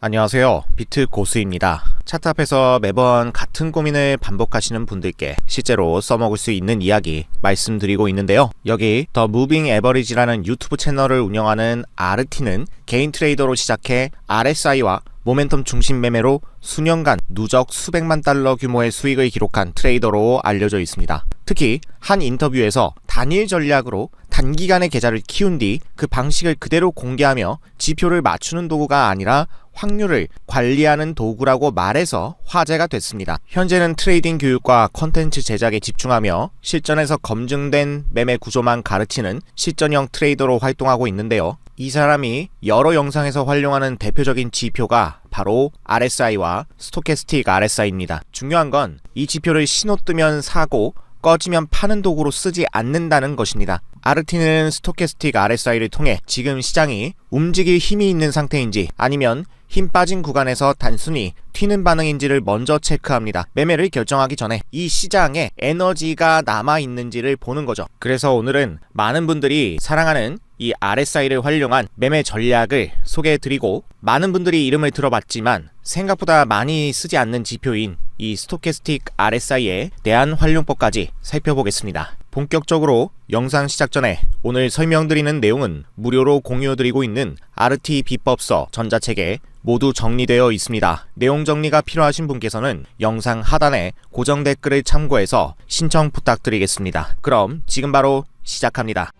안녕하세요. 비트 고수입니다. 차트 앞에서 매번 같은 고민을 반복하시는 분들께 실제로 써먹을 수 있는 이야기 말씀드리고 있는데요. 여기 더 무빙 에버리지라는 유튜브 채널을 운영하는 아르티는 개인 트레이더로 시작해 RSI와 모멘텀 중심 매매로 수년간 누적 수백만 달러 규모의 수익을 기록한 트레이더로 알려져 있습니다. 특히 한 인터뷰에서 단일 전략으로 단기간에 계좌를 키운 뒤 그 방식을 그대로 공개하며 지표를 맞추는 도구가 아니라 확률을 관리하는 도구라고 말해서 화제가 됐습니다. 현재는 트레이딩 교육과 컨텐츠 제작에 집중하며 실전에서 검증된 매매 구조만 가르치는 실전형 트레이더로 활동하고 있는데요. 이 사람이 여러 영상에서 활용하는 대표적인 지표가 바로 RSI와 스토캐스틱 RSI입니다. 중요한 건 이 지표를 신호 뜨면 사고 꺼지면 파는 도구로 쓰지 않는다는 것입니다. 아르티는 스토캐스틱 RSI를 통해 지금 시장이 움직일 힘이 있는 상태인지 아니면 힘 빠진 구간에서 단순히 튀는 반응인지를 먼저 체크합니다. 매매를 결정하기 전에 이 시장에 에너지가 남아있는지를 보는 거죠. 그래서 오늘은 많은 분들이 사랑하는 이 RSI를 활용한 매매 전략을 소개해드리고, 많은 분들이 이름을 들어봤지만 생각보다 많이 쓰지 않는 지표인 이 스토캐스틱 RSI에 대한 활용법까지 살펴보겠습니다. 본격적으로 영상 시작 전에 오늘 설명드리는 내용은 무료로 공유드리고 있는 아르티 비법서 전자책에 모두 정리되어 있습니다. 내용 정리가 필요하신 분께서는 영상 하단에 고정 댓글을 참고해서 신청 부탁드리겠습니다. 그럼 지금 바로 시작합니다.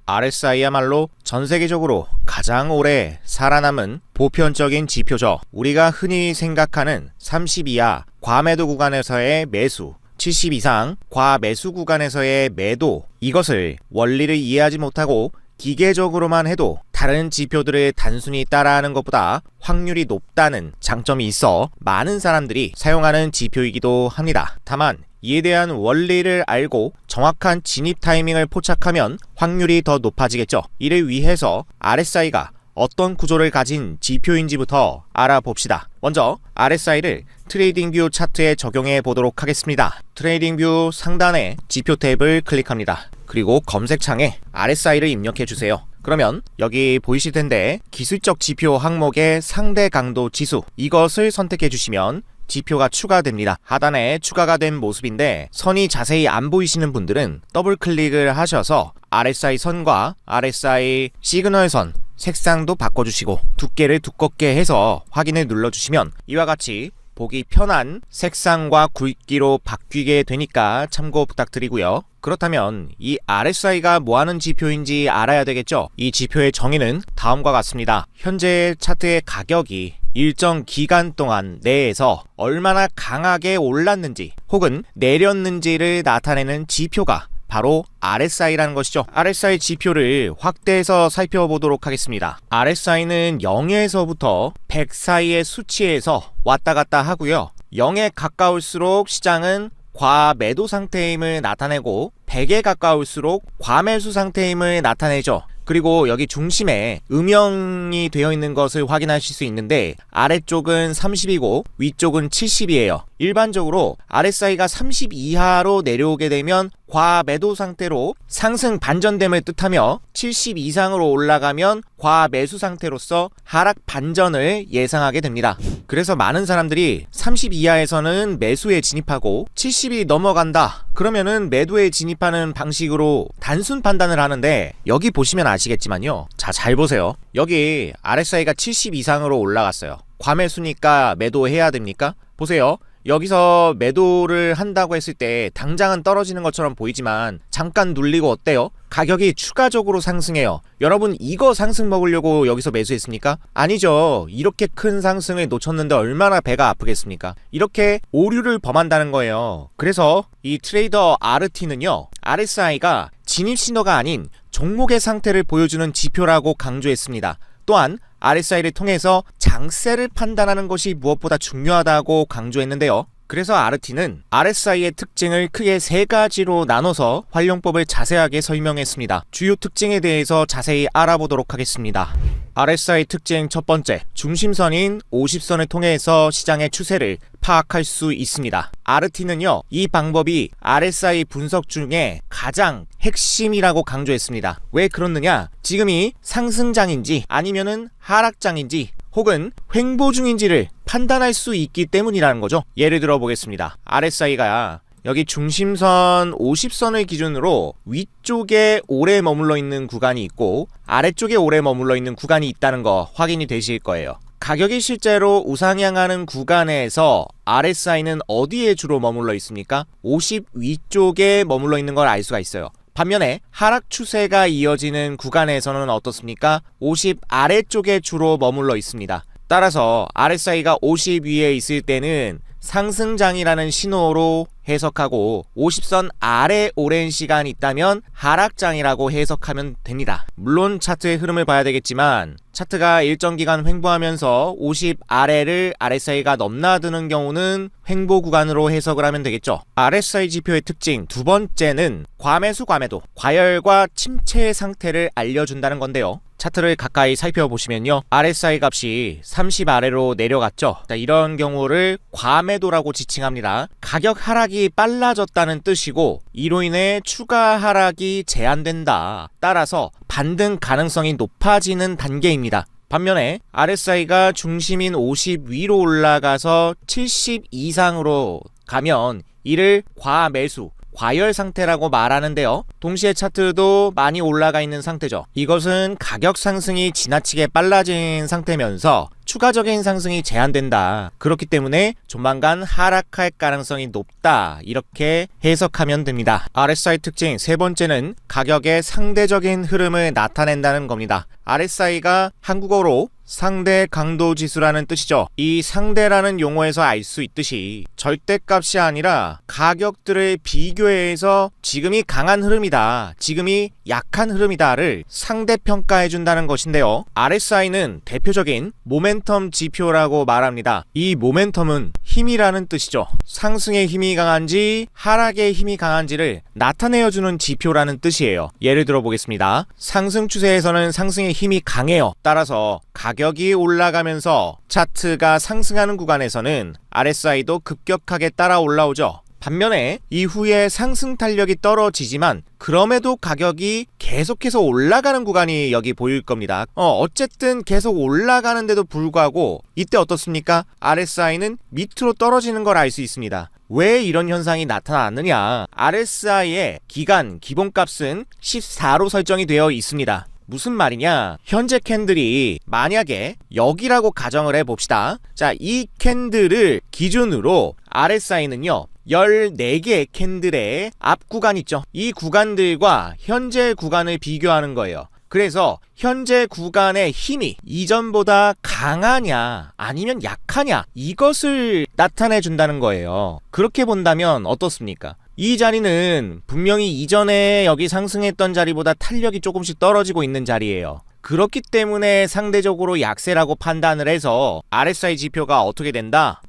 RSI야말로 전 세계적으로 가장 오래 살아남은 보편적인 지표죠. 우리가 흔히 생각하는 30 이하 과매도 구간에서의 매수, 70 이상 과매수 구간에서의 매도, 이것을 원리를 이해하지 못하고 기계적으로만 해도 다른 지표들을 단순히 따라하는 것보다 확률이 높다는 장점이 있어 많은 사람들이 사용하는 지표이기도 합니다. 다만 이에 대한 원리를 알고 정확한 진입 타이밍을 포착하면 확률이 더 높아지겠죠. 이를 위해서 RSI가 어떤 구조를 가진 지표인지부터 알아봅시다. 먼저 RSI를 트레이딩뷰 차트에 적용해 보도록 하겠습니다. 트레이딩뷰 상단에 지표 탭을 클릭합니다. 그리고 검색창에 RSI를 입력해 주세요. 그러면 여기 보이실 텐데 기술적 지표 항목의 상대 강도 지수, 이것을 선택해 주시면 지표가 추가됩니다. 하단에 추가가 된 모습인데 선이 자세히 안 보이시는 분들은 더블 클릭을 하셔서 RSI 선과 RSI 시그널 선 색상도 바꿔주시고 두께를 두껍게 해서 확인을 눌러주시면 이와 같이 보기 편한 색상과 굵기로 바뀌게 되니까 참고 부탁드리고요. 그렇다면 이 RSI가 뭐하는 지표인지 알아야 되겠죠? 이 지표의 정의는 다음과 같습니다. 현재 차트의 가격이 일정 기간 동안 내에서 얼마나 강하게 올랐는지 혹은 내렸는지를 나타내는 지표가 바로 RSI라는 것이죠. RSI 지표를 확대해서 살펴보도록 하겠습니다. RSI는 0에서부터 100 사이의 수치에서 왔다 갔다 하고요. 0에 가까울수록 시장은 과매도 상태임을 나타내고 100에 가까울수록 과매수 상태임을 나타내죠. 그리고 여기 중심에 음영이 되어 있는 것을 확인하실 수 있는데 아래쪽은 30이고 위쪽은 70이에요. 일반적으로 RSI가 30 이하로 내려오게 되면 과매도 상태로 상승 반전됨을 뜻하며 70 이상으로 올라가면 과매수 상태로서 하락 반전을 예상하게 됩니다. 그래서 많은 사람들이 30 이하에서는 매수에 진입하고 70이 넘어간다 그러면은 매도에 진입하는 방식으로 단순 판단을 하는데, 여기 보시면 아시겠지만요. 자, 잘 보세요. 여기 RSI가 70 이상으로 올라갔어요. 과매수니까 매도해야 됩니까? 보세요. 여기서 매도를 한다고 했을 때 당장은 떨어지는 것처럼 보이지만 잠깐 눌리고 어때요? 가격이 추가적으로 상승해요. 여러분 이거 상승 먹으려고 여기서 매수했습니까? 아니죠. 이렇게 큰 상승을 놓쳤는데 얼마나 배가 아프겠습니까? 이렇게 오류를 범한다는 거예요. 그래서 이 트레이더 아르티는요, RSI가 진입 신호가 아닌 종목의 상태를 보여주는 지표라고 강조했습니다. 또한 RSI를 통해서 장세를 판단하는 것이 무엇보다 중요하다고 강조했는데요. 그래서 아르티는 RSI의 특징을 크게 3가지로 나눠서 활용법을 자세하게 설명했습니다. 주요 특징에 대해서 자세히 알아보도록 하겠습니다. RSI 특징 첫 번째, 중심선인 50선을 통해서 시장의 추세를 파악할 수 있습니다. RT는요, 이 방법이 RSI 분석 중에 가장 핵심이라고 강조했습니다. 왜 그렇느냐? 지금이 상승장인지 아니면은 하락장인지 혹은 횡보 중인지를 판단할 수 있기 때문이라는 거죠. 예를 들어 보겠습니다. RSI가 여기 중심선 50선을 기준으로 위쪽에 오래 머물러 있는 구간이 있고 아래쪽에 오래 머물러 있는 구간이 있다는 거 확인이 되실 거예요. 가격이 실제로 우상향하는 구간에서 RSI는 어디에 주로 머물러 있습니까? 50 위쪽에 머물러 있는 걸 알 수가 있어요. 반면에 하락 추세가 이어지는 구간에서는 어떻습니까? 50 아래쪽에 주로 머물러 있습니다. 따라서 RSI가 50 위에 있을 때는 상승장이라는 신호로 해석하고 50선 아래 오랜 시간 있다면 하락장이라고 해석하면 됩니다. 물론 차트의 흐름을 봐야 되겠지만 차트가 일정 기간 횡보하면서 50 아래를 RSI가 넘나드는 경우는 횡보 구간으로 해석을 하면 되겠죠. RSI 지표의 특징 두 번째는 과매수 과매도, 과열과 침체 상태를 알려준다는 건데요. 차트를 가까이 살펴보시면요, RSI 값이 30 아래로 내려갔죠. 이런 경우를 과매도라고 지칭합니다. 가격 하락이 빨라졌다는 뜻이고 이로 인해 추가 하락이 제한된다. 따라서 반등 가능성이 높아지는 단계입니다. 반면에 RSI가 중심인 50 위로 올라가서 70 이상으로 가면 이를 과매수, 과열 상태라고 말하는데요. 동시에 차트도 많이 올라가 있는 상태죠. 이것은 가격 상승이 지나치게 빨라진 상태면서 추가적인 상승이 제한된다. 그렇기 때문에 조만간 하락할 가능성이 높다. 이렇게 해석하면 됩니다. RSI 특징 세 번째는 가격의 상대적인 흐름을 나타낸다는 겁니다. RSI가 한국어로 상대 강도 지수라는 뜻이죠. 이 상대라는 용어에서 알 수 있듯이 절대값이 아니라 가격들을 비교해서 지금이 강한 흐름이다, 지금이 약한 흐름이다를 상대평가해 준다는 것인데요. RSI는 대표적인 모멘텀 지표라고 말합니다. 이 모멘텀은 힘이라는 뜻이죠. 상승의 힘이 강한지 하락의 힘이 강한지를 나타내어주는 지표라는 뜻이에요. 예를 들어 보겠습니다. 상승 추세에서는 상승의 힘이 강해요. 따라서 가격이 올라가면서 차트가 상승하는 구간에서는 RSI도 급격하게 따라 올라오죠. 반면에 이후에 상승 탄력이 떨어지지만 그럼에도 가격이 계속해서 올라가는 구간이 여기 보일 겁니다. 어쨌든 계속 올라가는데도 불구하고 이때 어떻습니까? RSI는 밑으로 떨어지는 걸 알 수 있습니다. 왜 이런 현상이 나타났느냐? RSI의 기간 기본값은 14로 설정이 되어 있습니다. 무슨 말이냐? 현재 캔들이 만약에 여기라고 가정을 해봅시다. 자, 이 캔들을 기준으로 RSI는요 14개의 캔들의 앞 구간 있죠. 이 구간들과 현재 구간을 비교하는 거예요. 그래서 현재 구간의 힘이 이전보다 강하냐 아니면 약하냐 이것을 나타내 준다는 거예요. 그렇게 본다면 어떻습니까? 이 자리는 분명히 이전에 여기 상승했던 자리보다 탄력이 조금씩 떨어지고 있는 자리예요. 그렇기 때문에 상대적으로 약세라고 판단을 해서 RSI 지표가 어떻게 된다?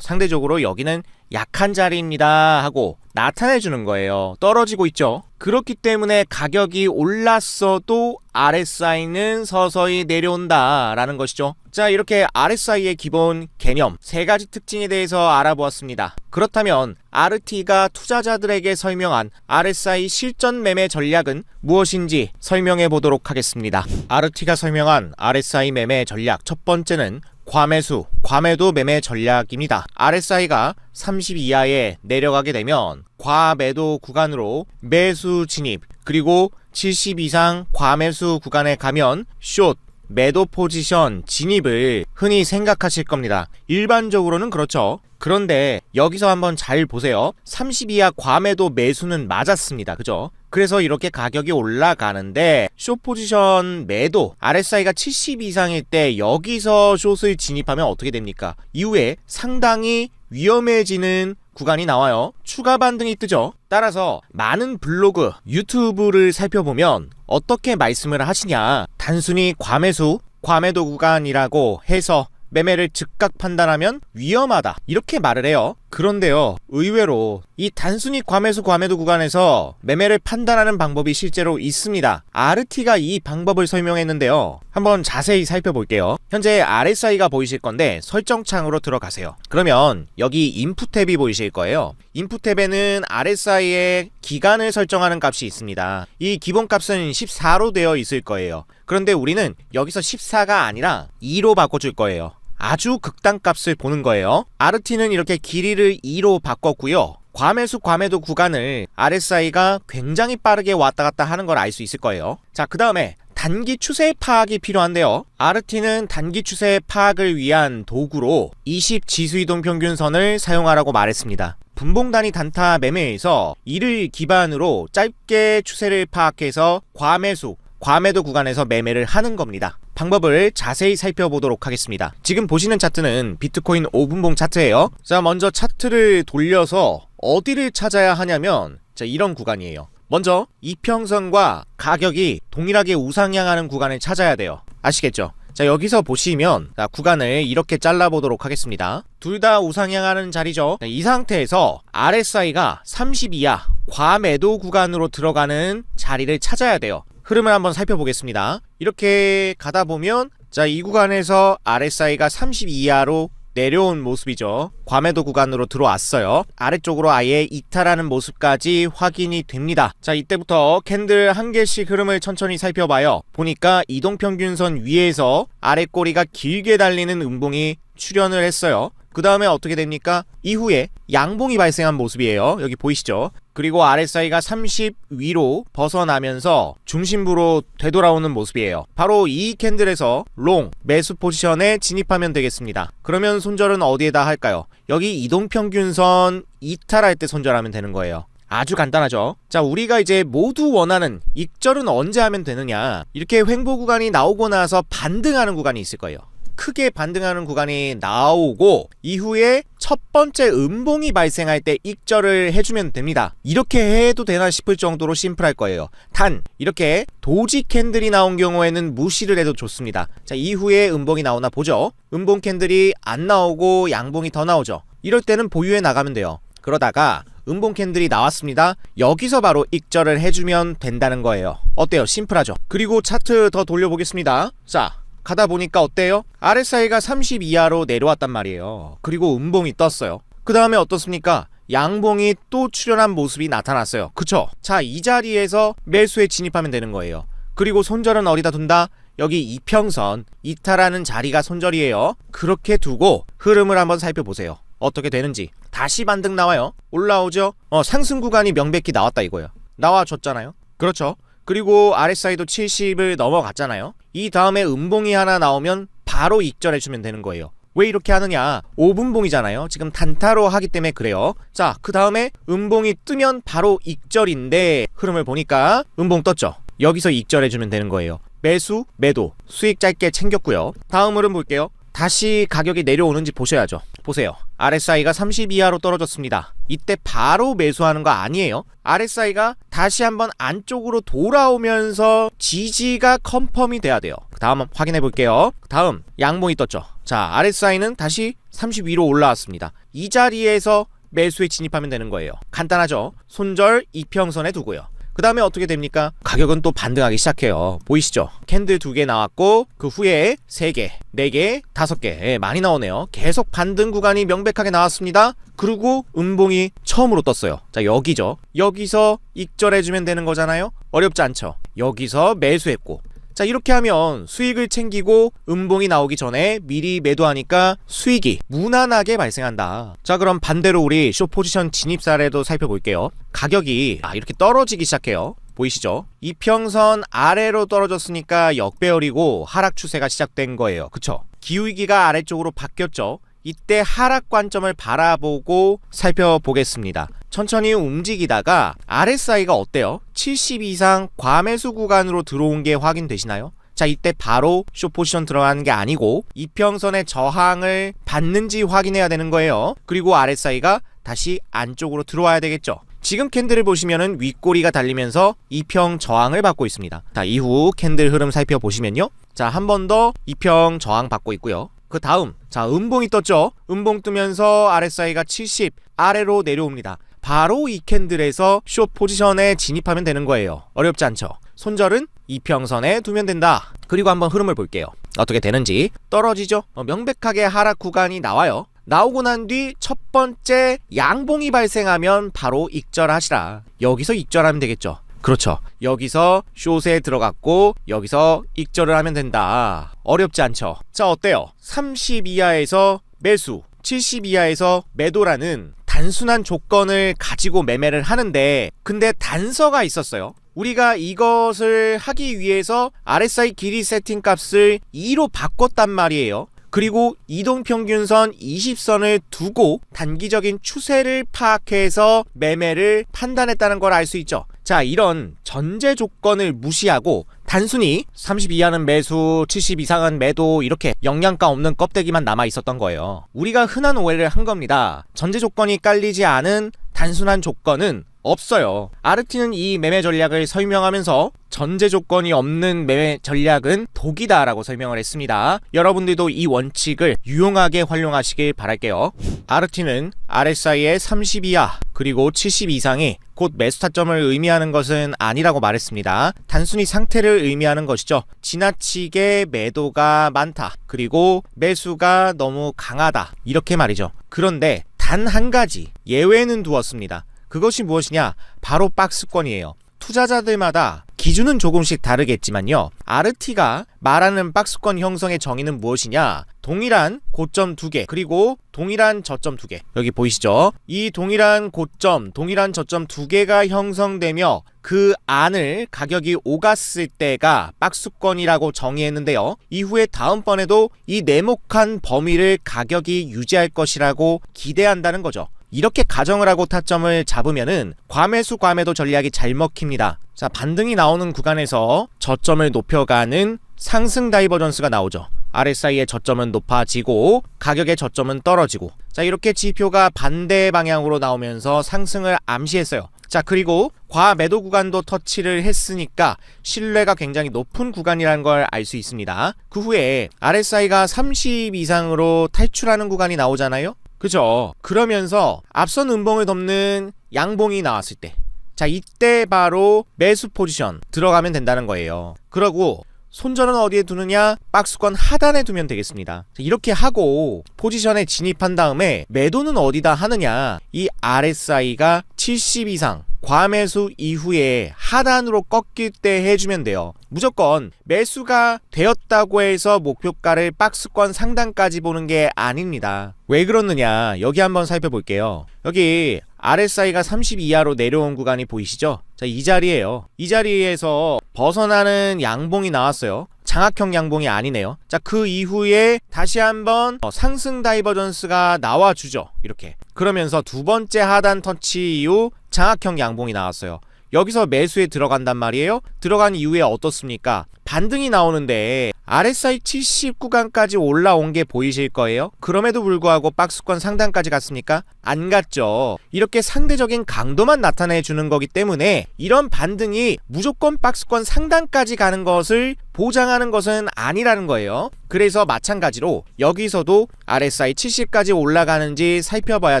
상대적으로 여기는 약한 자리입니다 하고 나타내 주는 거예요. 떨어지고 있죠. 그렇기 때문에 가격이 올랐어도 RSI는 서서히 내려온다 라는 것이죠. 자, 이렇게 RSI의 기본 개념 세 가지 특징에 대해서 알아보았습니다. 그렇다면 RT가 투자자들에게 설명한 RSI 실전 매매 전략은 무엇인지 설명해 보도록 하겠습니다. RT가 설명한 RSI 매매 전략 첫 번째는 과매수, 과매도 매매 전략입니다. RSI가 30 이하에 내려가게 되면 과매도 구간으로 매수 진입, 그리고 70 이상 과매수 구간에 가면 숏, 매도 포지션 진입을 흔히 생각하실 겁니다. 일반적으로는 그렇죠. 그런데 여기서 한번 잘 보세요. 30 이하 과매도 매수는 맞았습니다. 그죠? 그래서 이렇게 가격이 올라가는데 숏 포지션 매도 RSI가 70 이상일 때 여기서 숏을 진입하면 어떻게 됩니까? 이후에 상당히 위험해지는 구간이 나와요. 추가 반등이 뜨죠. 따라서 많은 블로그, 유튜브를 살펴보면 어떻게 말씀을 하시냐, 단순히 과매수, 과매도 구간이라고 해서 매매를 즉각 판단하면 위험하다 이렇게 말을 해요. 그런데요, 의외로 이 단순히 과매수 과매도 구간에서 매매를 판단하는 방법이 실제로 있습니다. RT가 이 방법을 설명했는데요, 한번 자세히 살펴볼게요. 현재 RSI가 보이실 건데 설정 창으로 들어가세요. 그러면 여기 인풋 탭이 보이실 거예요. 인풋 탭에는 RSI의 기간을 설정하는 값이 있습니다. 이 기본 값은 14로 되어 있을 거예요. 그런데 우리는 여기서 14가 아니라 2로 바꿔줄 거예요. 아주 극단값을 보는 거예요. RT는 이렇게 길이를 2로 바꿨고요. 과매수 과매도 구간을 RSI가 굉장히 빠르게 왔다 갔다 하는 걸 알 수 있을 거예요. 자, 그 다음에 단기 추세 파악이 필요한데요. RT는 단기 추세 파악을 위한 도구로 20 지수이동 평균선을 사용하라고 말했습니다. 분봉 단위 단타 매매에서 이를 기반으로 짧게 추세를 파악해서 과매수 과매도 구간에서 매매를 하는 겁니다. 방법을 자세히 살펴보도록 하겠습니다. 지금 보시는 차트는 비트코인 5분봉 차트예요. 자, 먼저 차트를 돌려서 어디를 찾아야 하냐면, 자, 이런 구간이에요. 먼저 이평선과 가격이 동일하게 우상향하는 구간을 찾아야 돼요. 아시겠죠? 자, 여기서 보시면 구간을 이렇게 잘라보도록 하겠습니다. 둘 다 우상향하는 자리죠. 이 상태에서 RSI가 30 이하 과매도 구간으로 들어가는 자리를 찾아야 돼요. 흐름을 한번 살펴보겠습니다. 이렇게 가다 보면, 자, 이 구간에서 RSI가 30 이하로 내려온 모습이죠. 과매도 구간으로 들어왔어요. 아래쪽으로 아예 이탈하는 모습까지 확인이 됩니다. 자, 이때부터 캔들 한 개씩 흐름을 천천히 살펴봐요. 보니까 이동평균선 위에서 아래 꼬리가 길게 달리는 음봉이 출현을 했어요. 그 다음에 어떻게 됩니까? 이후에 양봉이 발생한 모습이에요. 여기 보이시죠? 그리고 RSI가 30 위로 벗어나면서 중심부로 되돌아오는 모습이에요. 바로 이 캔들에서 롱 매수 포지션에 진입하면 되겠습니다. 그러면 손절은 어디에다 할까요? 여기 이동평균선 이탈할 때 손절하면 되는 거예요. 아주 간단하죠. 자, 우리가 이제 모두 원하는 익절은 언제 하면 되느냐, 이렇게 횡보 구간이 나오고 나서 반등하는 구간이 있을 거예요. 크게 반등하는 구간이 나오고 이후에 첫 번째 음봉이 발생할 때 익절을 해주면 됩니다. 이렇게 해도 되나 싶을 정도로 심플할 거예요. 단 이렇게 도지 캔들이 나온 경우에는 무시를 해도 좋습니다. 자, 이후에 음봉이 나오나 보죠. 음봉 캔들이 안 나오고 양봉이 더 나오죠. 이럴 때는 보유해 나가면 돼요. 그러다가 음봉 캔들이 나왔습니다. 여기서 바로 익절을 해주면 된다는 거예요. 어때요? 심플하죠? 그리고 차트 더 돌려보겠습니다. 자, 가다 보니까 어때요? RSI가 30 이하로 내려왔단 말이에요. 그리고 음봉이 떴어요. 그 다음에 어떻습니까? 양봉이 또 출현한 모습이 나타났어요. 그쵸? 자, 이 자리에서 매수에 진입하면 되는 거예요. 그리고 손절은 어디다 둔다? 여기 이평선 이탈하는 자리가 손절이에요. 그렇게 두고 흐름을 한번 살펴보세요. 어떻게 되는지. 다시 반등 나와요. 올라오죠? 상승 구간이 명백히 나왔다 이거예요. 나와줬잖아요. 그렇죠? 그리고 RSI도 70을 넘어갔잖아요. 이 다음에 음봉이 하나 나오면 바로 익절해주면 되는 거예요. 왜 이렇게 하느냐? 5분봉이잖아요. 지금 단타로 하기 때문에 그래요. 자, 그 다음에 음봉이 뜨면 바로 익절인데 흐름을 보니까 음봉 떴죠. 여기서 익절해주면 되는 거예요. 매수, 매도, 수익 짧게 챙겼고요. 다음 흐름 볼게요. 다시 가격이 내려오는지 보셔야죠. 보세요. RSI가 30 이하로 떨어졌습니다. 이때 바로 매수하는 거 아니에요. RSI가 다시 한번 안쪽으로 돌아오면서 지지가 컨펌이 돼야 돼요. 다음 확인해 볼게요. 다음 양봉이 떴죠. 자, RSI는 다시 30 위로 올라왔습니다. 이 자리에서 매수에 진입하면 되는 거예요. 간단하죠. 손절 이평선에 두고요. 그 다음에 어떻게 됩니까? 가격은 또 반등하기 시작해요. 보이시죠? 캔들 2개 나왔고 그 후에 3개, 4개, 5개 많이 나오네요. 계속 반등 구간이 명백하게 나왔습니다. 그리고 음봉이 처음으로 떴어요. 자, 여기죠. 여기서 익절해주면 되는 거잖아요. 어렵지 않죠? 여기서 매수했고, 자, 이렇게 하면 수익을 챙기고 음봉이 나오기 전에 미리 매도하니까 수익이 무난하게 발생한다. 자, 그럼 반대로 우리 숏 포지션 진입 사례도 살펴볼게요. 가격이 이렇게 떨어지기 시작해요. 보이시죠? 이평선 아래로 떨어졌으니까 역배열이고 하락 추세가 시작된 거예요. 그쵸? 기울기가 아래쪽으로 바뀌었죠. 이때 하락 관점을 바라보고 살펴보겠습니다. 천천히 움직이다가 RSI가 어때요? 70 이상 과매수 구간으로 들어온 게 확인되시나요? 자, 이때 바로 숏 포지션 들어가는 게 아니고 이평선의 저항을 받는지 확인해야 되는 거예요. 그리고 RSI가 다시 안쪽으로 들어와야 되겠죠. 지금 캔들을 보시면은 윗꼬리가 달리면서 이평 저항을 받고 있습니다. 자, 이후 캔들 흐름 살펴보시면요. 자, 한 번 더 이평 저항 받고 있고요. 그 다음 자 음봉이 떴죠. 음봉 뜨면서 RSI가 70 아래로 내려옵니다. 바로 이 캔들에서 숏 포지션에 진입하면 되는 거예요. 어렵지 않죠. 손절은 이평선에 두면 된다. 그리고 한번 흐름을 볼게요. 어떻게 되는지. 떨어지죠. 명백하게 하락 구간이 나와요. 나오고 난 뒤 첫 번째 양봉이 발생하면 바로 익절하시라. 여기서 익절하면 되겠죠. 그렇죠. 여기서 숏에 들어갔고 여기서 익절을 하면 된다. 어렵지 않죠. 자 어때요? 30 이하에서 매수, 70 이하에서 매도라는 단순한 조건을 가지고 매매를 하는데, 근데 단서가 있었어요. 우리가 이것을 하기 위해서 RSI 길이 세팅 값을 2로 바꿨단 말이에요. 그리고 이동평균선 20선을 두고 단기적인 추세를 파악해서 매매를 판단했다는 걸 알 수 있죠. 자, 이런 전제 조건을 무시하고 단순히 30 이하는 매수, 70 이상은 매도 이렇게 영양가 없는 껍데기만 남아 있었던 거예요. 우리가 흔한 오해를 한 겁니다. 전제 조건이 깔리지 않은 단순한 조건은 없어요. 아르티는 이 매매 전략을 설명하면서 전제 조건이 없는 매매 전략은 독이다 라고 설명을 했습니다. 여러분들도 이 원칙을 유용하게 활용하시길 바랄게요. 아르티는 RSI의 30 이하 그리고 70 이상이 곧 매수 타점을 의미하는 것은 아니라고 말했습니다. 단순히 상태를 의미하는 것이죠. 지나치게 매도가 많다, 그리고 매수가 너무 강하다, 이렇게 말이죠. 그런데 단 한 가지 예외는 두었습니다. 그것이 무엇이냐? 바로 박스권이에요. 투자자들마다 기준은 조금씩 다르겠지만요, RT가 말하는 박스권 형성의 정의는 무엇이냐? 동일한 고점 2개 그리고 동일한 저점 2개, 여기 보이시죠? 이 동일한 고점, 동일한 저점 2개가 형성되며 그 안을 가격이 오갔을 때가 박스권이라고 정의했는데요, 이후에 다음번에도 이 네모칸 범위를 가격이 유지할 것이라고 기대한다는 거죠. 이렇게 가정을 하고 타점을 잡으면은 과매수 과매도 전략이 잘 먹힙니다. 자, 반등이 나오는 구간에서 저점을 높여가는 상승 다이버전스가 나오죠. RSI의 저점은 높아지고 가격의 저점은 떨어지고, 자, 이렇게 지표가 반대 방향으로 나오면서 상승을 암시했어요. 자, 그리고 과매도 구간도 터치를 했으니까 신뢰가 굉장히 높은 구간이라는 걸 알 수 있습니다. 그 후에 RSI가 30 이상으로 탈출하는 구간이 나오잖아요. 그죠? 그러면서 앞선 음봉을 덮는 양봉이 나왔을 때, 자, 이때 바로 매수 포지션 들어가면 된다는 거예요. 그러고 손절은 어디에 두느냐? 박스권 하단에 두면 되겠습니다. 이렇게 하고 포지션에 진입한 다음에 매도는 어디다 하느냐? 이 RSI가 70 이상 과매수 이후에 하단으로 꺾일 때 해주면 돼요. 무조건 매수가 되었다고 해서 목표가를 박스권 상단까지 보는 게 아닙니다. 왜 그렇느냐? 여기 한번 살펴볼게요. 여기 RSI가 30 이하로 내려온 구간이 보이시죠? 자, 이 자리에요. 이 자리에서 벗어나는 양봉이 나왔어요. 장악형 양봉이 아니네요. 자, 그 이후에 다시 한번 상승 다이버전스가 나와주죠. 이렇게. 그러면서 두 번째 하단 터치 이후 장악형 양봉이 나왔어요. 여기서 매수에 들어간단 말이에요. 들어간 이후에 어떻습니까? 반등이 나오는데 RSI 70 구간까지 올라온 게 보이실 거예요. 그럼에도 불구하고 박스권 상단까지 갔습니까? 안 갔죠. 이렇게 상대적인 강도만 나타내 주는 거기 때문에 이런 반등이 무조건 박스권 상단까지 가는 것을 보장하는 것은 아니라는 거예요. 그래서 마찬가지로 여기서도 RSI 70까지 올라가는지 살펴봐야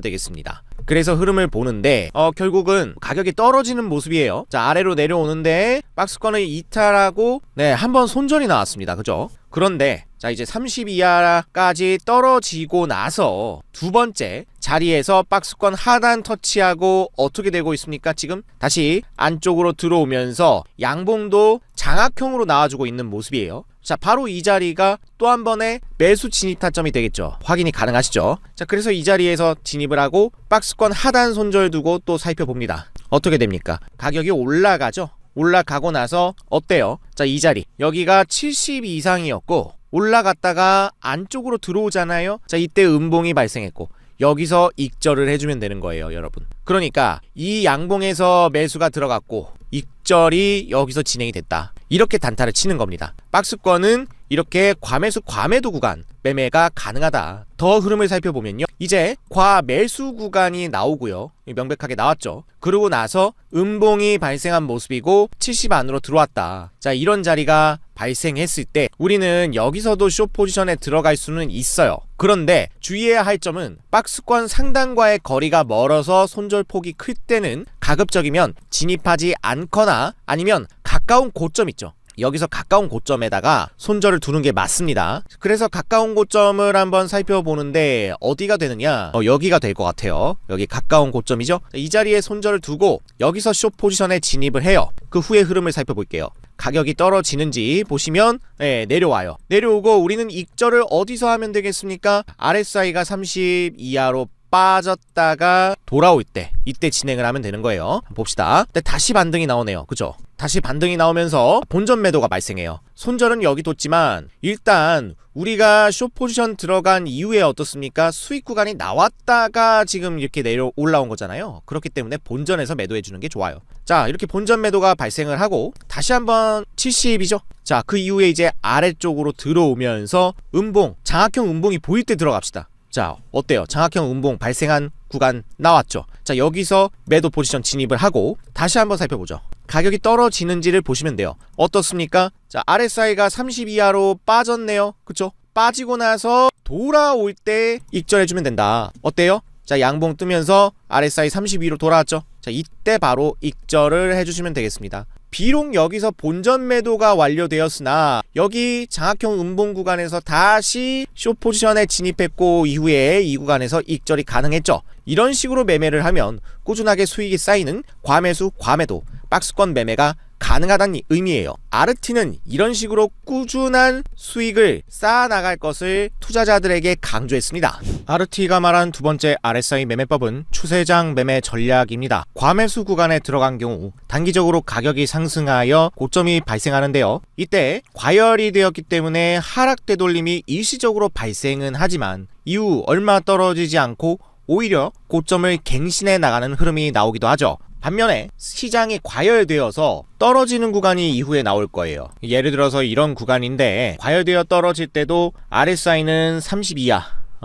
되겠습니다. 그래서 흐름을 보는데 결국은 가격이 떨어지는 모습이에요. 자, 아래로 내려오는데 박스권을 이탈하고 한번 손절이 나왔습니다. 그죠? 그런데 자, 이제 30 이하까지 떨어지고 나서 두 번째 자리에서 박스권 하단 터치하고 어떻게 되고 있습니까? 지금 다시 안쪽으로 들어오면서 양봉도 장악형으로 나와주고 있는 모습이에요. 자, 바로 이 자리가 또 한 번의 매수 진입 타점이 되겠죠. 확인이 가능하시죠? 자, 그래서 이 자리에서 진입을 하고 박스권 하단 손절 두고 또 살펴봅니다. 어떻게 됩니까? 가격이 올라가죠? 올라가고 나서 어때요? 자, 이 자리 여기가 70 이상이었고 올라갔다가 안쪽으로 들어오잖아요. 자, 이때 음봉이 발생했고 여기서 익절을 해주면 되는 거예요, 여러분. 그러니까 이 양봉에서 매수가 들어갔고 익절이 여기서 진행이 됐다, 이렇게 단타를 치는 겁니다. 박스권은 이렇게 과매수 과매도 구간 매매가 가능하다. 더 흐름을 살펴보면요, 이제 과매수 구간이 나오고요, 명백하게 나왔죠. 그러고 나서 음봉이 발생한 모습이고 70 안으로 들어왔다. 자, 이런 자리가 발생했을 때 우리는 여기서도 숏 포지션에 들어갈 수는 있어요. 그런데 주의해야 할 점은 박스권 상단과의 거리가 멀어서 손절폭이 클 때는 가급적이면 진입하지 않거나 아니면 가까운 고점 있죠, 여기서 가까운 고점에다가 손절을 두는 게 맞습니다. 그래서 가까운 고점을 한번 살펴보는데 어디가 되느냐, 여기가 될 것 같아요. 여기 가까운 고점이죠. 이 자리에 손절을 두고 여기서 숏 포지션에 진입을 해요. 그 후의 흐름을 살펴볼게요. 가격이 떨어지는지 보시면 내려와요. 내려오고 우리는 익절을 어디서 하면 되겠습니까? RSI가 30 이하로 빠졌다가 돌아올 때, 이때 진행을 하면 되는 거예요. 봅시다. 근데 다시 반등이 나오네요. 그죠? 다시 반등이 나오면서 본전 매도가 발생해요. 손절은 여기 뒀지만 일단 우리가 숏 포지션 들어간 이후에 어떻습니까? 수익 구간이 나왔다가 지금 이렇게 올라온 거잖아요. 그렇기 때문에 본전에서 매도해 주는 게 좋아요. 자, 이렇게 본전 매도가 발생을 하고 다시 한번 70이죠. 자, 그 이후에 이제 아래쪽으로 들어오면서 음봉, 장악형 음봉이 보일 때 들어갑시다. 자, 어때요? 장악형 음봉 발생한 구간 나왔죠. 자, 여기서 매도 포지션 진입을 하고 다시 한번 살펴보죠. 가격이 떨어지는지를 보시면 돼요. 어떻습니까? 자, RSI가 30 이하로 빠졌네요. 그쵸? 빠지고 나서 돌아올 때 익절해주면 된다. 어때요? 자, 양봉 뜨면서 RSI 32로 돌아왔죠. 자, 이때 바로 익절을 해주시면 되겠습니다. 비록 여기서 본전 매도가 완료되었으나 여기 장악형 음봉 구간에서 다시 숏 포지션에 진입했고 이후에 이 구간에서 익절이 가능했죠. 이런 식으로 매매를 하면 꾸준하게 수익이 쌓이는 과매수 과매도 박스권 매매가 가능하다는 의미예요. 아르티는 이런 식으로 꾸준한 수익을 쌓아나갈 것을 투자자들에게 강조했습니다. 아르티가 말한 두 번째 RSI 매매법은 추세장 매매 전략입니다. 과매수 구간에 들어간 경우 단기적으로 가격이 상승하여 고점이 발생하는데요. 이때 과열이 되었기 때문에 하락 되돌림이 일시적으로 발생은 하지만 이후 얼마 떨어지지 않고 오히려 고점을 갱신해 나가는 흐름이 나오기도 하죠. 반면에 시장이 과열되어서 떨어지는 구간이 이후에 나올 거예요. 예를 들어서 이런 구간인데 과열되어 떨어질 때도 RSI는 30 이하,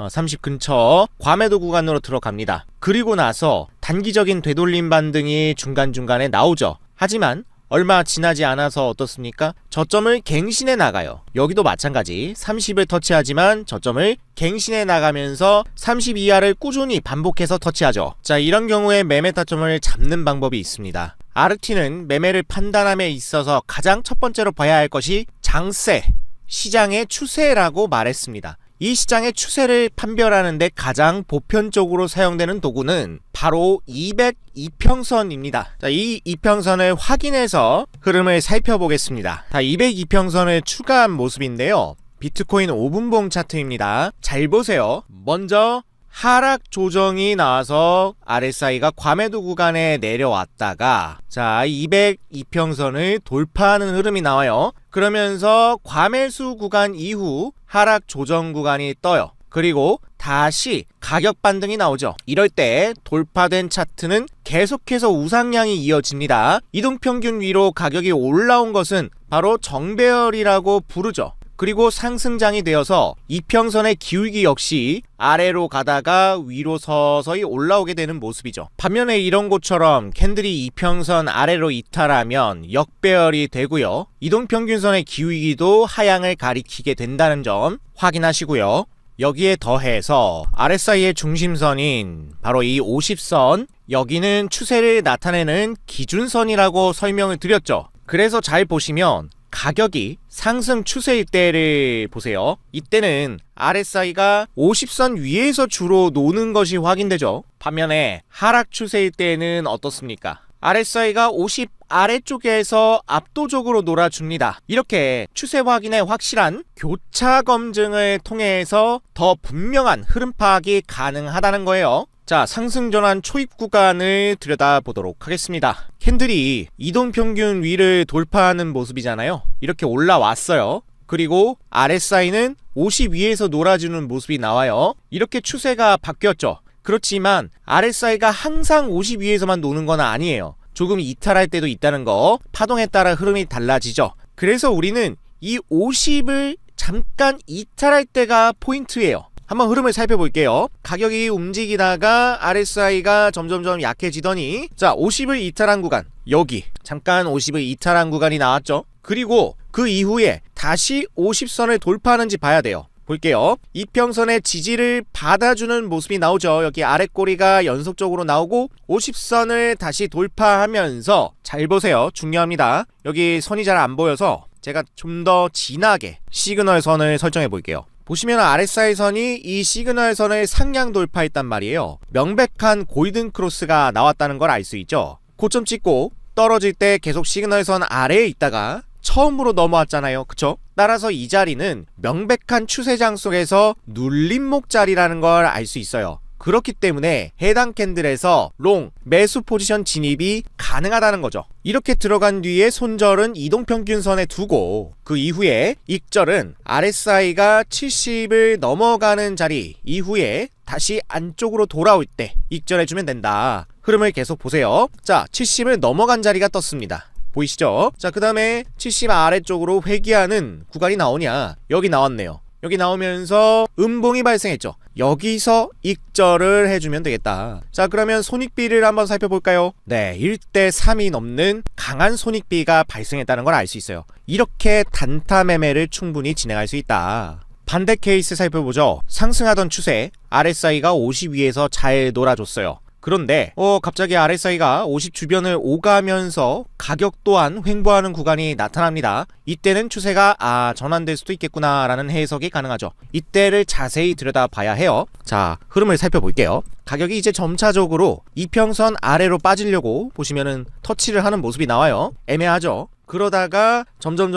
30 근처 과매도 구간으로 들어갑니다. 그리고 나서 단기적인 되돌림 반등이 중간중간에 나오죠. 하지만 얼마 지나지 않아서 어떻습니까? 저점을 갱신해 나가요. 여기도 마찬가지 30을 터치하지만 저점을 갱신해 나가면서 30 이하를 꾸준히 반복해서 터치하죠. 자, 이런 경우에 매매 타점을 잡는 방법이 있습니다. 아르티는 매매를 판단함에 있어서 가장 첫 번째로 봐야 할 것이 장세, 시장의 추세라고 말했습니다. 이 시장의 추세를 판별하는데 가장 보편적으로 사용되는 도구는 바로 202평선입니다. 자, 이 이평선을 확인해서 흐름을 살펴보겠습니다. 자, 202평선을 추가한 모습인데요. 비트코인 5분봉 차트입니다. 잘 보세요. 먼저 하락 조정이 나와서 RSI가 과매도 구간에 내려왔다가 자, 202평선을 돌파하는 흐름이 나와요. 그러면서 과매수 구간 이후 하락 조정 구간이 떠요. 그리고 다시 가격 반등이 나오죠. 이럴 때 돌파된 차트는 계속해서 우상향이 이어집니다. 이동평균 위로 가격이 올라온 것은 바로 정배열이라고 부르죠. 그리고 상승장이 되어서 이평선의 기울기 역시 아래로 가다가 위로 서서히 올라오게 되는 모습이죠. 반면에 이런 곳처럼 캔들이 이평선 아래로 이탈하면 역배열이 되고요. 이동평균선의 기울기도 하향을 가리키게 된다는 점 확인하시고요. 여기에 더해서 RSI의 중심선인 바로 이 50선, 여기는 추세를 나타내는 기준선이라고 설명을 드렸죠. 그래서 잘 보시면 가격이 상승 추세일 때를 보세요. 이때는 RSI가 50선 위에서 주로 노는 것이 확인되죠. 반면에 하락 추세일 때는 어떻습니까? RSI가 50 아래쪽에서 압도적으로 놀아줍니다. 이렇게 추세 확인에 확실한 교차 검증을 통해서 더 분명한 흐름 파악이 가능하다는 거예요. 자, 상승 전환 초입 구간을 들여다보도록 하겠습니다. 캔들이 이동평균 위를 돌파하는 모습이잖아요. 이렇게 올라왔어요. 그리고 RSI는 50 위에서 놀아주는 모습이 나와요. 이렇게 추세가 바뀌었죠. 그렇지만 RSI가 항상 50 위에서만 노는 건 아니에요. 조금 이탈할 때도 있다는 거, 파동에 따라 흐름이 달라지죠. 그래서 우리는 이 50을 잠깐 이탈할 때가 포인트예요. 한번 흐름을 살펴볼게요. 가격이 움직이다가 RSI가 점점점 약해지더니 자 50을 이탈한 구간, 여기 잠깐 50을 이탈한 구간이 나왔죠. 그리고 그 이후에 다시 50선을 돌파하는지 봐야 돼요. 볼게요. 이평선의 지지를 받아주는 모습이 나오죠. 여기 아랫꼬리가 연속적으로 나오고 50선을 다시 돌파하면서 잘 보세요. 중요합니다. 여기 선이 잘 안 보여서 제가 좀 더 진하게 시그널 선을 설정해 볼게요. 보시면 RSI 선이 이 시그널 선을 상향 돌파했단 말이에요. 명백한 골든 크로스가 나왔다는 걸 알 수 있죠. 고점 찍고 떨어질 때 계속 시그널 선 아래에 있다가 처음으로 넘어왔잖아요. 그쵸? 따라서 이 자리는 명백한 추세장 속에서 눌림목 자리라는 걸 알 수 있어요. 그렇기 때문에 해당 캔들에서 롱, 매수 포지션 진입이 가능하다는 거죠. 이렇게 들어간 뒤에 손절은 이동평균선에 두고 그 이후에 익절은 RSI가 70을 넘어가는 자리 이후에 다시 안쪽으로 돌아올 때 익절해주면 된다. 흐름을 계속 보세요. 자, 70을 넘어간 자리가 떴습니다. 보이시죠? 자, 그 다음에 70 아래쪽으로 회귀하는 구간이 나오냐? 여기 나왔네요. 여기 나오면서 음봉이 발생했죠. 여기서 익절을 해주면 되겠다. 자, 그러면 손익비를 한번 살펴볼까요? 네, 1대 3이 넘는 강한 손익비가 발생했다는 걸 알 수 있어요. 이렇게 단타 매매를 충분히 진행할 수 있다. 반대 케이스 살펴보죠. 상승하던 추세 RSI가 50 위에서 잘 놀아줬어요. 그런데 갑자기 RSI가 50 주변을 오가면서 가격 또한 횡보하는 구간이 나타납니다. 이때는 추세가 전환될 수도 있겠구나 라는 해석이 가능하죠. 이때를 자세히 들여다봐야 해요. 자, 흐름을 살펴볼게요. 가격이 이제 점차적으로 이평선 아래로 빠지려고 보시면은 터치를 하는 모습이 나와요. 애매하죠. 그러다가 점점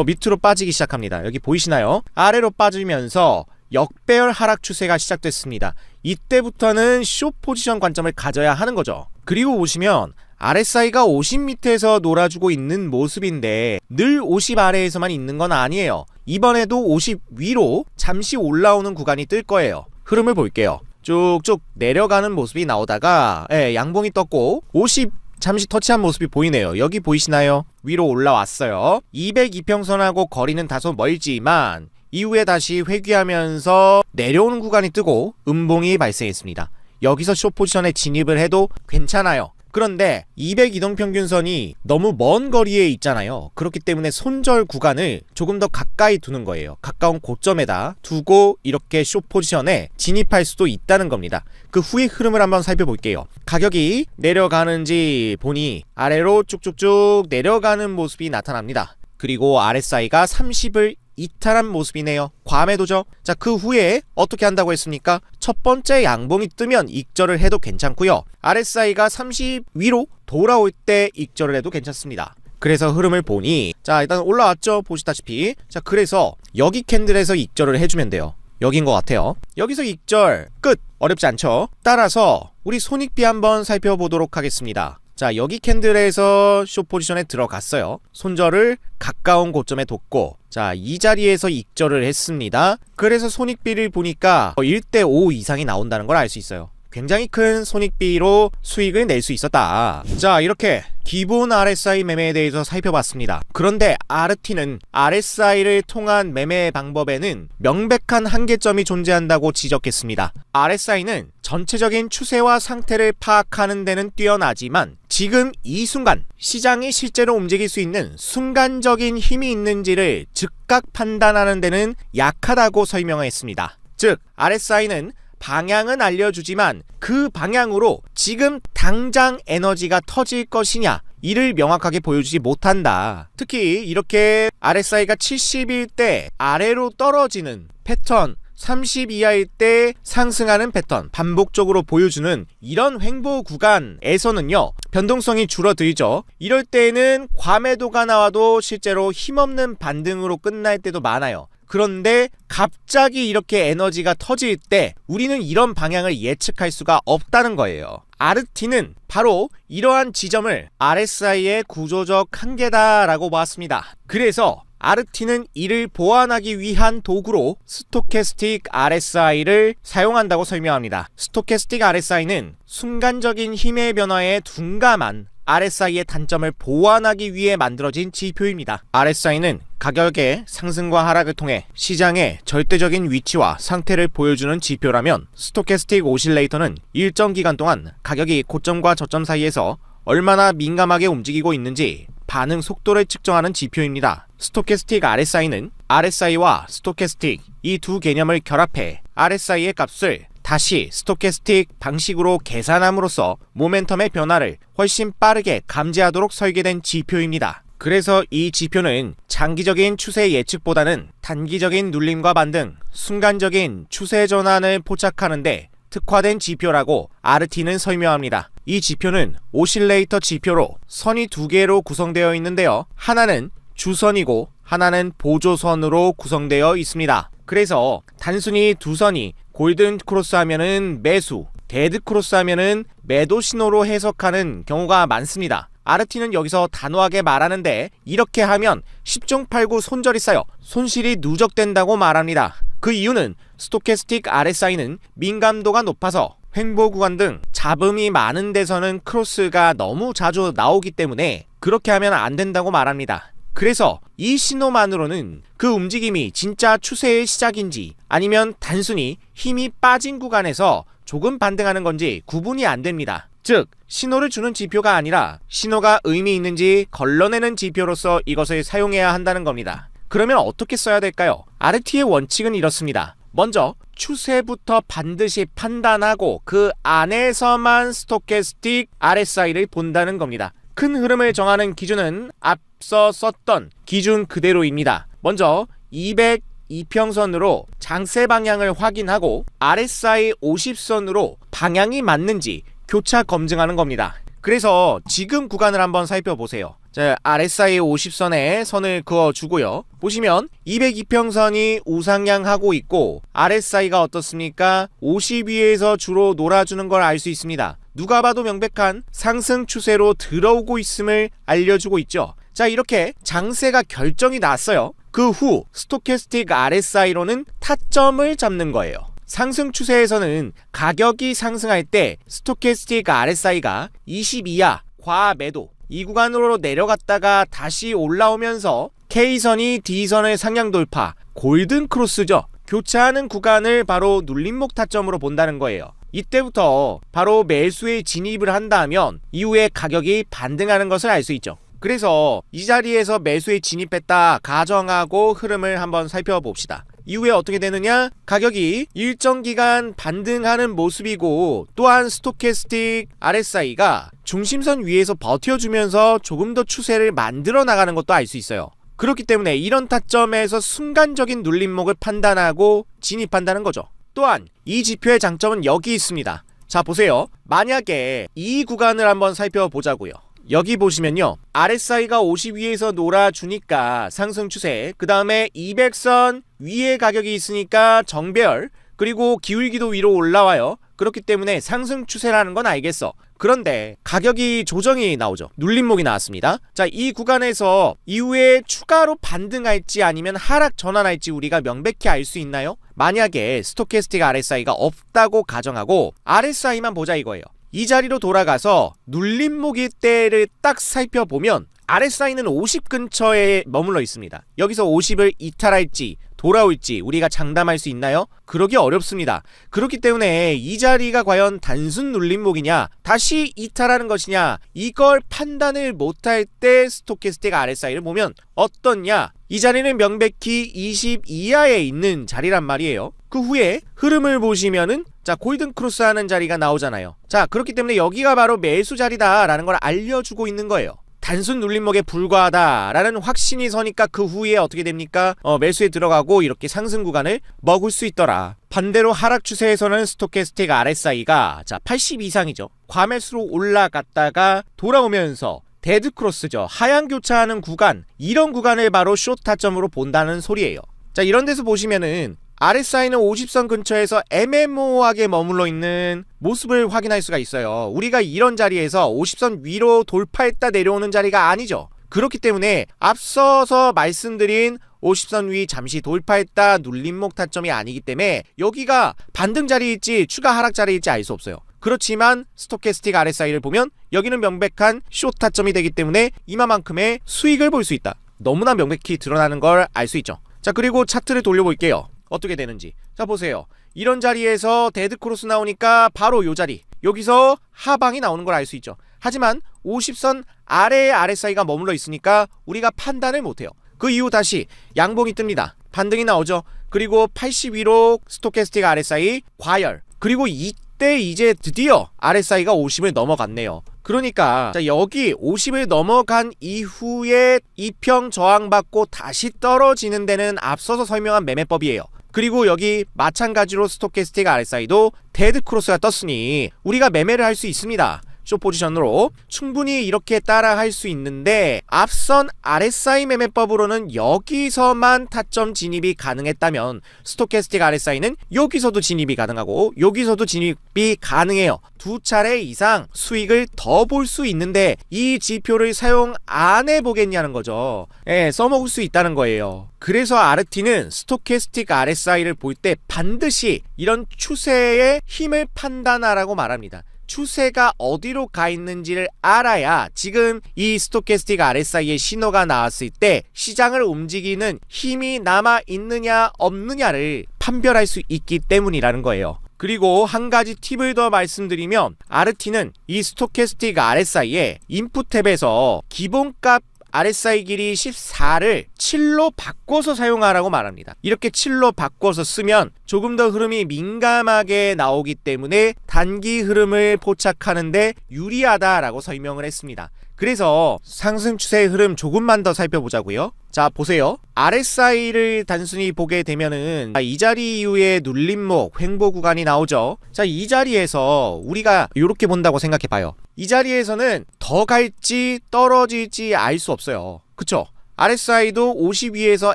밑으로 빠지기 시작합니다. 여기 보이시나요? 아래로 빠지면서 역배열 하락 추세가 시작됐습니다. 이때부터는 숏 포지션 관점을 가져야 하는 거죠. 그리고 보시면 RSI가 50 밑에서 놀아주고 있는 모습인데 늘 50 아래에서만 있는 건 아니에요. 이번에도 50 위로 잠시 올라오는 구간이 뜰 거예요. 흐름을 볼게요. 쭉쭉 내려가는 모습이 나오다가 양봉이 떴고 50 잠시 터치한 모습이 보이네요. 여기 보이시나요? 위로 올라왔어요. 202평선하고 거리는 다소 멀지만 이후에 다시 회귀하면서 내려오는 구간이 뜨고 음봉이 발생했습니다. 여기서 숏 포지션에 진입을 해도 괜찮아요. 그런데 200 이동평균선이 너무 먼 거리에 있잖아요. 그렇기 때문에 손절 구간을 조금 더 가까이 두는 거예요. 가까운 고점에다 두고 이렇게 숏 포지션에 진입할 수도 있다는 겁니다. 그 후의 흐름을 한번 살펴볼게요. 가격이 내려가는지 보니 아래로 쭉쭉쭉 내려가는 모습이 나타납니다. 그리고 RSI가 30을 이탈한 모습이네요. 과매도죠. 자, 그 후에 어떻게 한다고 했습니까? 첫 번째 양봉이 뜨면 익절을 해도 괜찮고요. RSI가 30 위로 돌아올 때 익절을 해도 괜찮습니다. 그래서 흐름을 보니 자, 일단 올라왔죠. 보시다시피. 자, 그래서 여기 캔들에서 익절을 해주면 돼요. 여긴 것 같아요. 여기서 익절 끝. 어렵지 않죠? 따라서 우리 손익비 한번 살펴보도록 하겠습니다. 자, 여기 캔들에서 숏 포지션에 들어갔어요. 손절을 가까운 고점에 뒀고 자, 이 자리에서 익절을 했습니다. 그래서 손익비를 보니까 1대 5 이상이 나온다는 걸 알 수 있어요. 굉장히 큰 손익비로 수익을 낼 수 있었다. 자, 이렇게 기본 RSI 매매에 대해서 살펴봤습니다. 그런데 RT는 RSI를 통한 매매 방법에는 명백한 한계점이 존재한다고 지적했습니다. RSI는 전체적인 추세와 상태를 파악하는 데는 뛰어나지만 지금 이 순간 시장이 실제로 움직일 수 있는 순간적인 힘이 있는지를 즉각 판단하는 데는 약하다고 설명했습니다. 즉, RSI는 방향은 알려주지만 그 방향으로 지금 당장 에너지가 터질 것이냐 이를 명확하게 보여주지 못한다. 특히 이렇게 RSI가 70일 때 아래로 떨어지는 패턴, 30 이하일 때 상승하는 패턴 반복적으로 보여주는 이런 횡보 구간에서는요, 변동성이 줄어들죠. 이럴 때에는 과매도가 나와도 실제로 힘없는 반등으로 끝날 때도 많아요. 그런데 갑자기 이렇게 에너지가 터질 때 우리는 이런 방향을 예측할 수가 없다는 거예요. RT는 바로 이러한 지점을 RSI의 구조적 한계다라고 보았습니다. 그래서 RT는 이를 보완하기 위한 도구로 스토캐스틱 RSI를 사용한다고 설명합니다. 스토캐스틱 RSI는 순간적인 힘의 변화에 둔감한 RSI의 단점을 보완하기 위해 만들어진 지표입니다. RSI는 가격의 상승과 하락을 통해 시장의 절대적인 위치와 상태를 보여주는 지표라면 스토캐스틱 오실레이터는 일정 기간 동안 가격이 고점과 저점 사이에서 얼마나 민감하게 움직이고 있는지 반응 속도를 측정하는 지표입니다. 스토캐스틱 RSI는 RSI와 스토캐스틱 이 두 개념을 결합해 RSI의 값을 다시 스토캐스틱 방식으로 계산함으로써 모멘텀의 변화를 훨씬 빠르게 감지하도록 설계된 지표입니다. 그래서 이 지표는 장기적인 추세 예측보다는 단기적인 눌림과 반등, 순간적인 추세 전환을 포착하는데 특화된 지표라고 RT는 설명합니다. 이 지표는 오실레이터 지표로 선이 두 개로 구성되어 있는데요. 하나는 주선이고 하나는 보조선으로 구성되어 있습니다. 그래서 단순히 두 선이 골든 크로스 하면은 매수, 데드 크로스 하면은 매도 신호로 해석하는 경우가 많습니다. RT는 여기서 단호하게 말하는데 이렇게 하면 10중 8구 손절이 쌓여 손실이 누적된다고 말합니다. 그 이유는 스토캐스틱 RSI는 민감도가 높아서 횡보 구간 등 잡음이 많은 데서는 크로스가 너무 자주 나오기 때문에 그렇게 하면 안 된다고 말합니다. 그래서 이 신호만으로는 그 움직임이 진짜 추세의 시작인지 아니면 단순히 힘이 빠진 구간에서 조금 반등하는 건지 구분이 안 됩니다. 즉 신호를 주는 지표가 아니라 신호가 의미 있는지 걸러내는 지표로서 이것을 사용해야 한다는 겁니다. 그러면 어떻게 써야 될까요? RT의 원칙은 이렇습니다. 먼저 추세부터 반드시 판단하고 그 안에서만 스토캐스틱 RSI를 본다는 겁니다. 큰 흐름을 정하는 기준은 앞서 썼던 기준 그대로입니다. 먼저 200 이평선으로 장세 방향을 확인하고 RSI 50선으로 방향이 맞는지 교차 검증하는 겁니다. 그래서 지금 구간을 한번 살펴보세요. 자, RSI 50선에 선을 그어주고요. 보시면 202평선이 우상향하고 있고 RSI가 어떻습니까? 50 위에서 주로 놀아주는 걸 알 수 있습니다. 누가 봐도 명백한 상승 추세로 들어오고 있음을 알려주고 있죠. 자, 이렇게 장세가 결정이 났어요. 그 후 스토캐스틱 RSI로는 타점을 잡는 거예요. 상승 추세에서는 가격이 상승할 때 스토캐스틱 RSI가 20 이하 과매도 이 구간으로 내려갔다가 다시 올라오면서 K선이 D선을 상향 돌파, 골든 크로스죠. 교차하는 구간을 바로 눌림목 타점으로 본다는 거예요. 이때부터 바로 매수에 진입을 한다면 이후에 가격이 반등하는 것을 알 수 있죠. 그래서 이 자리에서 매수에 진입했다 가정하고 흐름을 한번 살펴봅시다. 이후에 어떻게 되느냐? 가격이 일정 기간 반등하는 모습이고 또한 스토캐스틱 RSI가 중심선 위에서 버텨주면서 조금 더 추세를 만들어 나가는 것도 알 수 있어요. 그렇기 때문에 이런 타점에서 순간적인 눌림목을 판단하고 진입한다는 거죠. 또한 이 지표의 장점은 여기 있습니다. 자, 보세요. 만약에 이 구간을 한번 살펴보자고요. 여기 보시면요, RSI가 50 위에서 놀아주니까 상승 추세, 그 다음에 200선 위에 가격이 있으니까 정배열, 그리고 기울기도 위로 올라와요. 그렇기 때문에 상승 추세라는 건 알겠어. 그런데 가격이 조정이 나오죠. 눌림목이 나왔습니다. 자, 이 구간에서 이후에 추가로 반등할지 아니면 하락 전환할지 우리가 명백히 알 수 있나요? 만약에 스토캐스틱 RSI가 없다고 가정하고 RSI만 보자 이거예요. 이 자리로 돌아가서 눌림목일 때를 딱 살펴보면 RSI는 50 근처에 머물러 있습니다. 여기서 50을 이탈할지 돌아올지 우리가 장담할 수 있나요? 그러기 어렵습니다. 그렇기 때문에 이 자리가 과연 단순 눌림목이냐 다시 이탈하는 것이냐 이걸 판단을 못할 때 스토캐스틱 RSI를 보면 어떻냐? 이 자리는 명백히 20 이하에 있는 자리란 말이에요. 그 후에 흐름을 보시면은 자, 골든 크로스 하는 자리가 나오잖아요. 자, 그렇기 때문에 여기가 바로 매수 자리다 라는 걸 알려주고 있는 거예요. 단순 눌림목에 불과하다 라는 확신이 서니까 그 후에 어떻게 됩니까? 매수에 들어가고 이렇게 상승 구간을 먹을 수 있더라. 반대로 하락 추세에서는 스토캐스틱 RSI가 자 80 이상이죠. 과매수로 올라갔다가 돌아오면서 데드 크로스죠. 하향 교차하는 구간, 이런 구간을 바로 숏 타점으로 본다는 소리예요. 자, 이런 데서 보시면은 RSI는 50선 근처에서 애매모호하게 머물러 있는 모습을 확인할 수가 있어요. 우리가 이런 자리에서 50선 위로 돌파했다 내려오는 자리가 아니죠. 그렇기 때문에 앞서서 말씀드린 50선 위 잠시 돌파했다 눌림목 타점이 아니기 때문에 여기가 반등 자리일지 추가 하락 자리일지 알 수 없어요. 그렇지만 스토캐스틱 RSI를 보면 여기는 명백한 숏 타점이 되기 때문에 이마만큼의 수익을 볼 수 있다. 너무나 명백히 드러나는 걸 알 수 있죠. 자, 그리고 차트를 돌려볼게요. 어떻게 되는지. 자, 보세요. 이런 자리에서 데드크로스 나오니까 바로 요 자리, 여기서 하방이 나오는 걸 알 수 있죠. 하지만 50선 아래에 RSI가 머물러 있으니까 우리가 판단을 못해요. 그 이후 다시 양봉이 뜹니다. 반등이 나오죠. 그리고 82로 스토캐스틱 RSI 과열, 그리고 이때 이제 드디어 RSI가 50을 넘어갔네요. 그러니까 자, 여기 50을 넘어간 이후에 이평 저항받고 다시 떨어지는 데는 앞서서 설명한 매매법이에요. 그리고 여기 마찬가지로 스토캐스틱 RSI도 데드크로스가 떴으니 우리가 매매를 할 수 있습니다. 숏 포지션으로 충분히 이렇게 따라 할 수 있는데, 앞선 RSI 매매법으로는 여기서만 타점 진입이 가능했다면 스토캐스틱 RSI는 여기서도 진입이 가능하고 여기서도 진입이 가능해요. 두 차례 이상 수익을 더 볼 수 있는데 이 지표를 사용 안 해보겠냐는 거죠. 써먹을 수 있다는 거예요. 그래서 RT는 스토캐스틱 RSI를 볼 때 반드시 이런 추세의 힘을 판단하라고 말합니다. 추세가 어디로 가 있는지를 알아야 지금 이 스토캐스틱 RSI의 신호가 나왔을 때 시장을 움직이는 힘이 남아 있느냐 없느냐를 판별할 수 있기 때문이라는 거예요. 그리고 한 가지 팁을 더 말씀드리면, RT는 이 스토캐스틱 RSI의 인풋 탭에서 기본값 RSI 길이 14를 7로 바꿔서 사용하라고 말합니다. 이렇게 7로 바꿔서 쓰면 조금 더 흐름이 민감하게 나오기 때문에 단기 흐름을 포착하는데 유리하다라고 설명을 했습니다. 그래서 상승 추세의 흐름 조금만 더 살펴보자고요. 자, 보세요. RSI를 단순히 보게 되면은 이 자리 이후에 눌림목 횡보 구간이 나오죠. 자, 이 자리에서 우리가 이렇게 본다고 생각해 봐요. 이 자리에서는 더 갈지 떨어질지 알 수 없어요. 그쵸? RSI도 50 위에서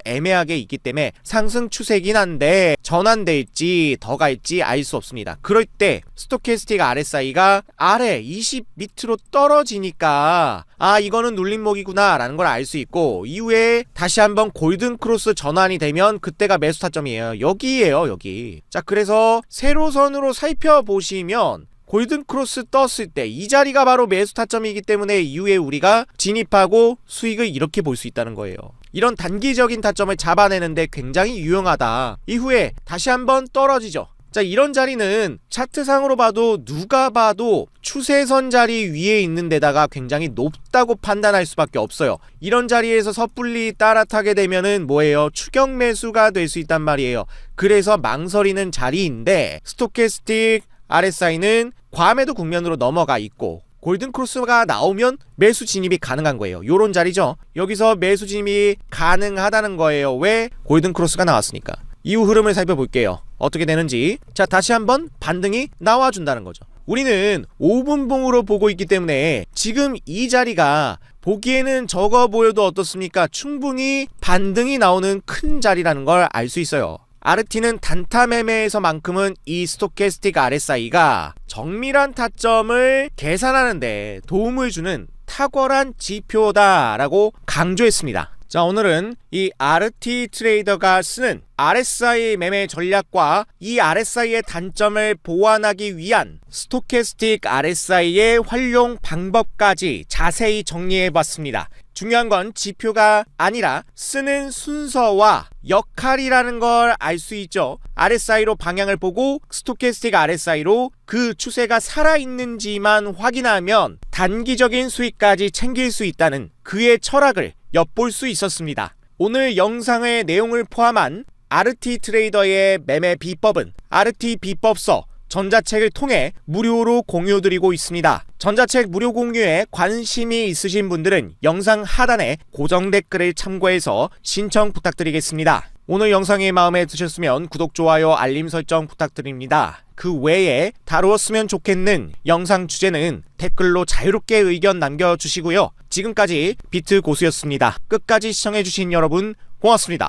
애매하게 있기 때문에 상승 추세긴 한데 전환될지 더 갈지 알 수 없습니다. 그럴 때 스토캐스틱 RSI가 아래 20 밑으로 떨어지니까 이거는 눌림목이구나 라는 걸 알 수 있고, 이후에 다시 한번 골든 크로스 전환이 되면 그때가 매수 타점이에요. 여기에요, 여기. 자, 그래서 세로선으로 살펴보시면 골든 크로스 떴을 때 이 자리가 바로 매수 타점이기 때문에 이후에 우리가 진입하고 수익을 이렇게 볼 수 있다는 거예요. 이런 단기적인 타점을 잡아내는데 굉장히 유용하다. 이후에 다시 한번 떨어지죠. 자, 이런 자리는 차트상으로 봐도 누가 봐도 추세선 자리 위에 있는 데다가 굉장히 높다고 판단할 수밖에 없어요. 이런 자리에서 섣불리 따라타게 되면은 뭐예요? 추격 매수가 될 수 있단 말이에요. 그래서 망설이는 자리인데, 스토캐스틱 RSI는 과매도 국면으로 넘어가 있고 골든 크로스가 나오면 매수 진입이 가능한 거예요. 요런 자리죠. 여기서 매수 진입이 가능하다는 거예요. 왜? 골든 크로스가 나왔으니까. 이후 흐름을 살펴볼게요. 어떻게 되는지. 자, 다시 한번 반등이 나와준다는 거죠. 우리는 5분봉으로 보고 있기 때문에 지금 이 자리가 보기에는 적어 보여도 어떻습니까? 충분히 반등이 나오는 큰 자리라는 걸 알 수 있어요. RT는 단타 매매에서만큼은 이 스토캐스틱 RSI가 정밀한 타점을 계산하는데 도움을 주는 탁월한 지표다라고 강조했습니다. 자, 오늘은 이 RT 트레이더가 쓰는 RSI 매매 전략과 이 RSI의 단점을 보완하기 위한 스토캐스틱 RSI의 활용 방법까지 자세히 정리해봤습니다. 중요한 건 지표가 아니라 쓰는 순서와 역할이라는 걸 알 수 있죠. RSI로 방향을 보고 스토캐스틱 RSI로 그 추세가 살아있는지만 확인하면 단기적인 수익까지 챙길 수 있다는 그의 철학을 엿볼 수 있었습니다. 오늘 영상의 내용을 포함한 RT 트레이더의 매매 비법은 RT 비법서 전자책을 통해 무료로 공유드리고 있습니다. 전자책 무료 공유에 관심이 있으신 분들은 영상 하단에 고정 댓글을 참고해서 신청 부탁드리겠습니다. 오늘 영상이 마음에 드셨으면 구독, 좋아요, 알림 설정 부탁드립니다. 그 외에 다루었으면 좋겠는 영상 주제는 댓글로 자유롭게 의견 남겨주시고요. 지금까지 비트 고수였습니다. 끝까지 시청해주신 여러분 고맙습니다.